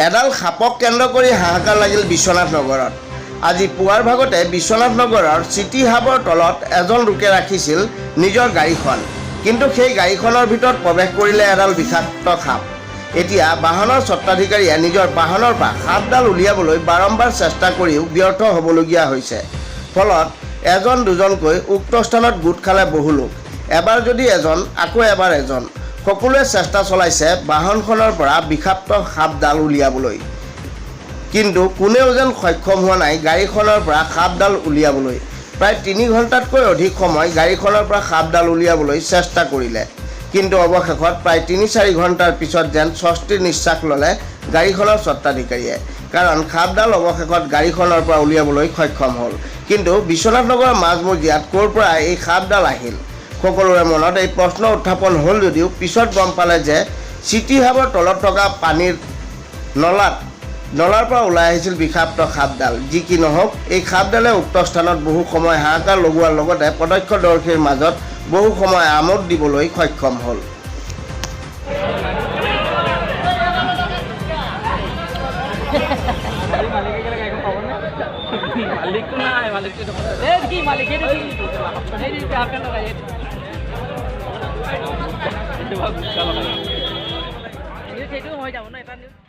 এডাল সাপক কেন্দ্ৰ কৰি হাহাকাৰ লাগিল বিশ্বনাথ নগৰত। আজি পুৱাৰ ভাগতে বিশ্বনাথ নগৰৰ চিটি হাবৰ তলত এজন লোকে ৰাখিছিল নিজৰ গাড়ীখন, কিন্তু সেই গাড়ীখনৰ ভিতৰত প্ৰৱেশ কৰিলে এডাল বিষাক্ত সাপ। এতিয়া বাহনৰ স্বত্বাধিকাৰীয়ে নিজৰ বাহনৰ পৰা সাপডাল উলিয়াবলৈ বাৰম্বাৰ চেষ্টা কৰিও ব্যৰ্থ হ'বলগীয়া হৈছে। ফলত এজন দুজনকৈ উক্ত স্থানত গোট খালে বহু লোক। এবাৰ যদি এজন, আকৌ এবাৰ এজন, সকলোৱে চেষ্টা চলাইছে বাহনখনৰ পৰা বিষাক্ত সাপডাল উলিয়াবলৈ, কিন্তু কোনেও যেন সক্ষম হোৱা নাই গাড়ীখনৰ পৰা সাপডাল উলিয়াবলৈ। প্ৰায় 3 ঘণ্টাতকৈ অধিক সময় গাড়ীখনৰ পৰা সাপডাল উলিয়াবলৈ চেষ্টা কৰিলে, কিন্তু অৱশেষত প্ৰায় 3-4 ঘণ্টাৰ পিছত যেন স্বস্তিৰ নিশ্বাস ল'লে গাড়ীখনৰ স্বত্বাধিকাৰীয়ে, কাৰণ সাপডাল অৱশেষত গাড়ীখনৰ পৰা উলিয়াবলৈ সক্ষম হ'ল। কিন্তু বিশ্বনাথ নগৰৰ মাজমজিয়াত ক'ৰ পৰা এই সাপডাল আহিল? সকলোৰে মনত এই প্ৰশ্ন উত্থাপন হ'ল যদিও পিছত গম পালে যে চিটি হাবৰ তলত থকা পানীৰ নলাৰ পৰা ওলাই আহিছিল বিষাক্ত সাপডাল। যি কি নহওক, এই সাপডালে উক্ত স্থানত বহু সময় হাহাকাৰ লগোৱাৰ লগতে প্ৰত্যক্ষদৰ্শীৰ মাজত বহু সময় আমোদ দিবলৈ সক্ষম হ'ল। সেইটো হৈ যাব ন এটা নিউজ।